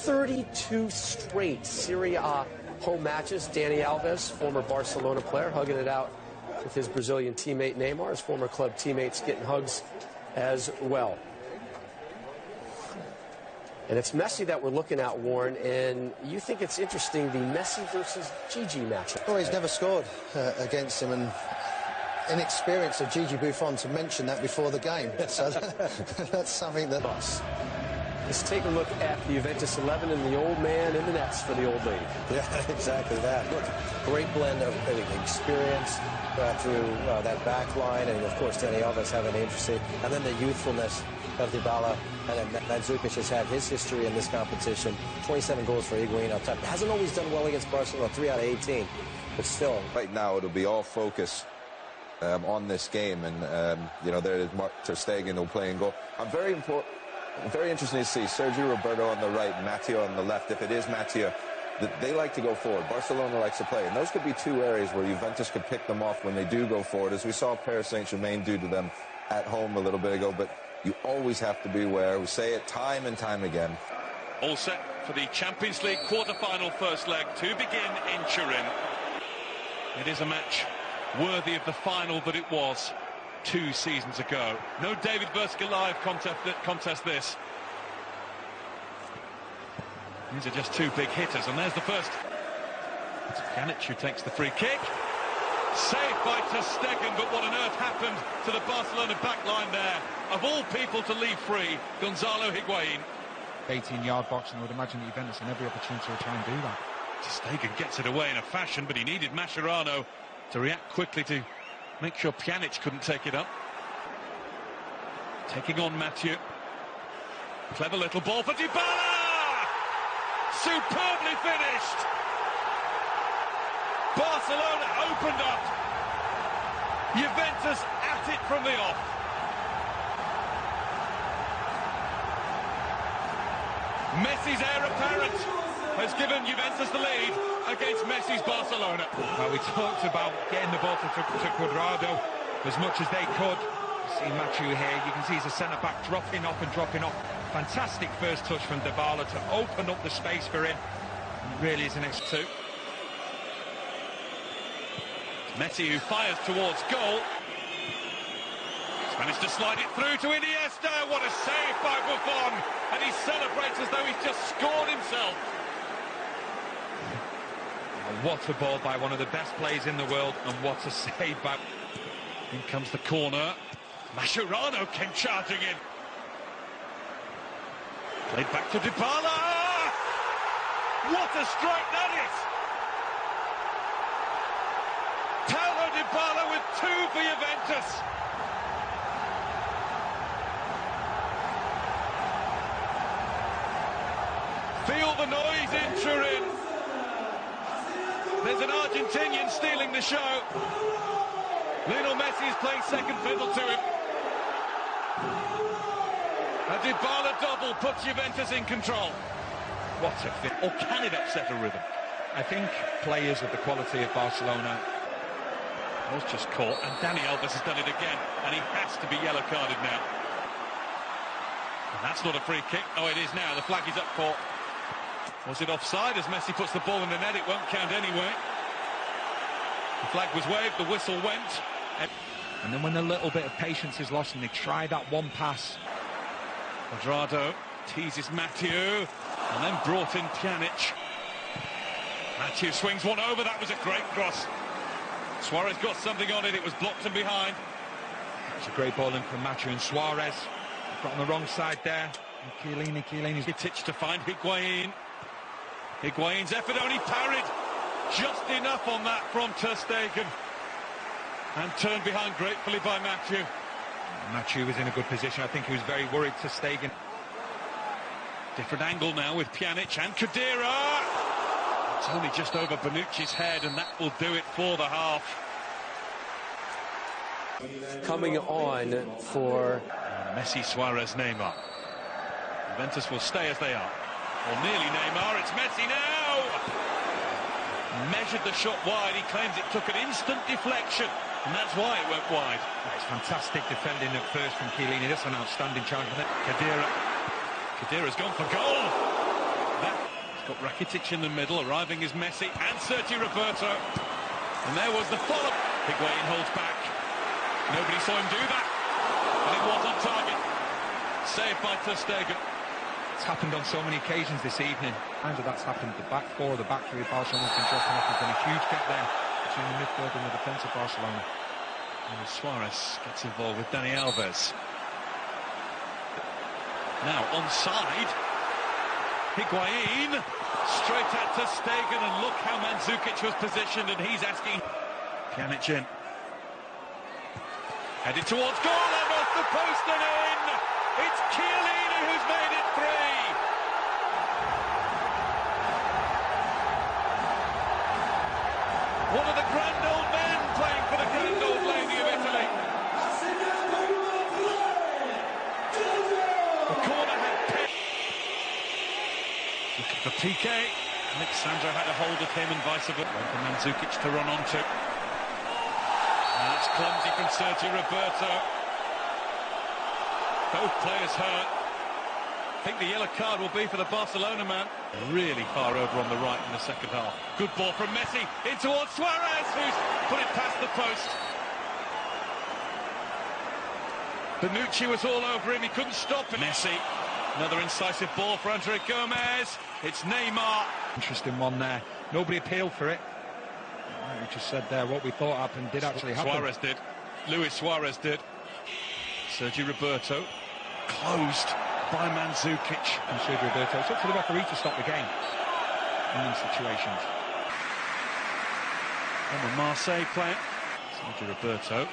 32 straight Serie A home matches. Dani Alves, former Barcelona player, hugging it out with his Brazilian teammate Neymar. His former club teammates getting hugs as well. And it's Messi that we're looking at, Warren, and you think it's interesting, the Messi versus Gigi matchup. Well, he's never scored against him, and inexperience of Gigi Buffon to mention that before the game. So that's something that... Let's take a look at the Juventus 11 and the old man in the nets for the old lady. Yeah, exactly that. Look, great blend of experience through that back line, and of course Dani Alves having an interesting, and then the youthfulness of Dybala, and then Mandzukic has had his history in this competition. 27 goals for Higuain up top. Hasn't always done well against Barcelona, 3 out of 18, but still. Right now it'll be all focus on this game, and you know, there is Ter Stegen who'll play and goal. Very interesting to see Sergio Roberto on the right, Matteo on the left. If it is Matteo, they like to go forward. Barcelona likes to play, and those could be two areas where Juventus could pick them off when they do go forward, as we saw Paris Saint-Germain do to them at home a little bit ago. But you always have to be aware. We say it time and time again. All set for the Champions League quarter-final first leg to begin in Turin. It is a match worthy of the final that it was 2 seasons ago. No David versus Goliath contest this. These are just two big hitters, and there's the first. It's Pjanic who takes the free kick. Saved by Ter Stegen, but what on earth happened to the Barcelona back line there? Of all people to leave free, Gonzalo Higuain. 18-yard box, and I would imagine that Juventus had every opportunity to try and do that. Ter Stegen gets it away in a fashion, but he needed Mascherano to react quickly to make sure Pjanic couldn't take it up. Taking on Mathieu. Clever little ball for Dybala! Superbly finished! Barcelona opened up. Juventus at it from the off. Messi's heir apparent has given Juventus the lead against Messi's Barcelona. Well, we talked about getting the ball to Cuadrado as much as they could. You see Matthieu here, you can see he's a centre-back dropping off and dropping off. Fantastic first touch from Dybala to open up the space for him. It really is an X2. Messi, who fires towards goal. He's managed to slide it through to Iniesta. What a save by Buffon. And he celebrates as though he's just scored himself. What a ball by one of the best players in the world, and what a save by... In comes the corner. Mascherano came charging in. Played back to Dybala. What a strike that is! Paulo Dybala with 2 for Juventus. Feel the noise in Turin. There's an Argentinian stealing the show. Lionel Messi is playing second fiddle to him. A Dybala double puts Juventus in control. What a fit. Or can it upset a rhythm? I think players of the quality of Barcelona... Was just caught, and Dani Alves has done it again, and he has to be yellow carded now. And that's not a free kick. Oh, it is now. The flag is up for... Was it offside? As Messi puts the ball in the net, it won't count anyway. The flag was waved, the whistle went. And then when a little bit of patience is lost and they try that one pass. Cuadrado teases Mathieu, and then brought in Pjanic. Mathieu swings one over, that was a great cross. Suarez got something on it, it was blocked from behind. It's a great ball in from Mathieu, and Suarez got on the wrong side there. And Chiellini's Hitch to find Higuain. Higuain's effort only parried just enough on that from Ter Stegen, and turned behind gratefully by Mathieu. Mathieu was in a good position. I think he was very worried. Ter Stegen. Different angle now with Pjanic and Khedira. It's only just over Bonucci's head, and that will do it for the half. Coming on for Messi, Suarez, Neymar. Juventus will stay as they are. Or nearly Neymar, it's Messi now! Measured the shot wide, he claims it took an instant deflection, and that's why it went wide. It's fantastic defending at first from Chiellini. That's an outstanding challenge. Khedira's gone for goal! That Rakitic in the middle, arriving is Messi and Sergio Roberto. And there was the follow. Higuain holds back. Nobody saw him do that. And it was on target. Saved by Ter Stegen. It's happened on so many occasions this evening. And that's happened. The back four, the back three of Barcelona have been dropping off. There's been a huge gap there between the midfield and the defence of Barcelona. And Suarez gets involved with Dani Alves. Now onside. Higuain straight at Ter Stegen, and look how Mandzukic was positioned, and he's asking. Pjanic in. Headed towards goal and off the post and in. It's Chiellini who's made it 3. One of the grand old men playing for the grand old lady of Italy. The corner had picked. Look at the PK. Alexandra had a hold of him and vice versa. For Mandzukic to run onto. And that's clumsy from Sergio Roberto. Both players hurt. I think the yellow card will be for the Barcelona man. Really far over on the right in the second half. Good ball from Messi in towards Suarez, who's put it past the post. Bonucci was all over him, he couldn't stop it. Messi, another incisive ball for Andre Gomez. It's Neymar. Interesting one there. Nobody appealed for it. We just said there what we thought happened did actually happen. Suarez did. Luis Suarez did. Sergio Roberto closed by Mandzukic. And Sergio Roberto, it's up to the referee to stop the game in these situations. And the Marseille player, Sergio Roberto,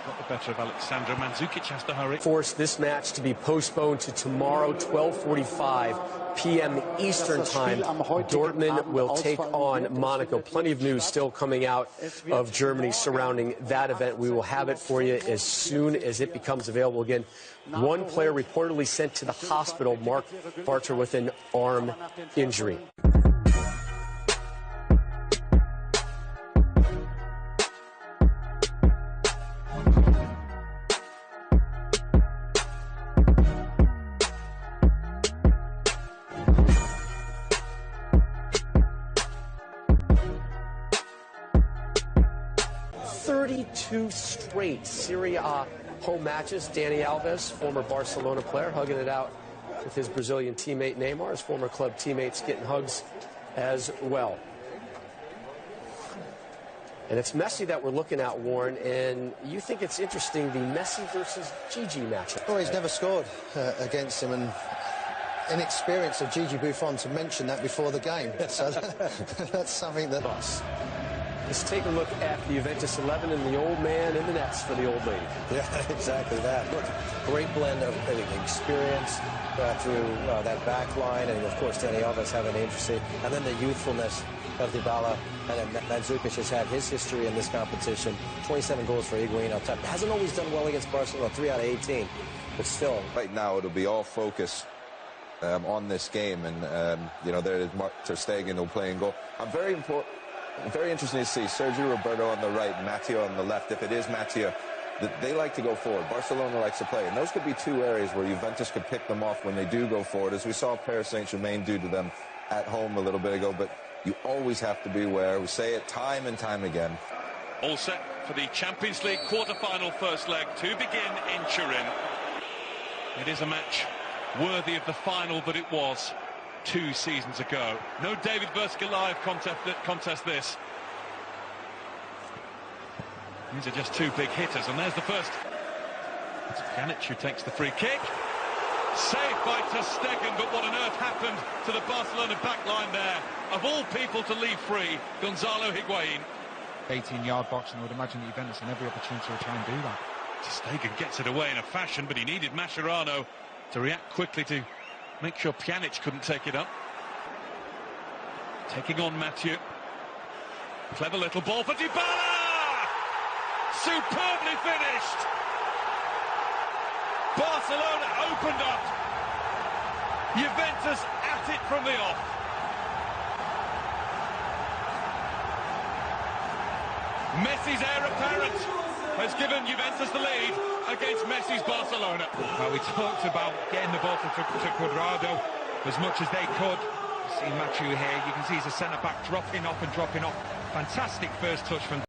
got the better of Alexandra. Mandzukic has to hurry. Force this match to be postponed to tomorrow, 12:45 p.m. Eastern Time. Dortmund will take on Monaco. Plenty of news still coming out of Germany surrounding that event. We will have it for you as soon as it becomes available again. One player reportedly sent to the hospital, Mark Barter, with an arm injury. Two straight Serie A home matches. Dani Alves, former Barcelona player, hugging it out with his Brazilian teammate Neymar. His former club teammates getting hugs as well. And it's Messi that we're looking at, Warren, and you think it's interesting, the Messi versus Gigi matchup. Well, he's never scored against him, and inexperience of Gigi Buffon to mention that before the game. So that's something that... Let's take a look at the Juventus 11 and the old man in the nets for the old lady. Yeah, exactly that. Look, great blend of experience through that back line, and of course Dani Alves having an injury, and then the youthfulness of Dybala. And Mandzukic has had his history in this competition. 27 goals for Higuain on top. Hasn't always done well against Barcelona, 3 out of 18, but still. Right now it'll be all focus on this game, and you know, there is Ter Stegen who'll play in goal. Very interesting to see Sergio Roberto on the right, Matteo on the left. If it is Matteo, they like to go forward. Barcelona likes to play, and those could be two areas where Juventus could pick them off when they do go forward, as we saw Paris Saint-Germain do to them at home a little bit ago. But you always have to be aware. We say it time and time again. All set for the Champions League quarter-final first leg to begin in Turin. It is a match worthy of the final that it was 2 seasons ago. No David Berske-Live contest this. These are just two big hitters, and there's the first. It's Pjanic who takes the free kick. Saved by Ter Stegen, but what on earth happened to the Barcelona back line there? Of all people to leave free, Gonzalo Higuain. 18-yard box, and I would imagine that Juventus had every opportunity to try and do that. Ter Stegen gets it away in a fashion, but he needed Mascherano to react quickly to make sure Pjanic couldn't take it up. Taking on Mathieu. Clever little ball for Dybala! Superbly finished! Barcelona opened up. Juventus at it from the off. Messi's heir apparent has given Juventus the lead against Messi's Barcelona. Well, we talked about getting the ball to Cuadrado as much as they could. See maçı here, you can see he's a centre-back dropping off and dropping off. Fantastic first touch from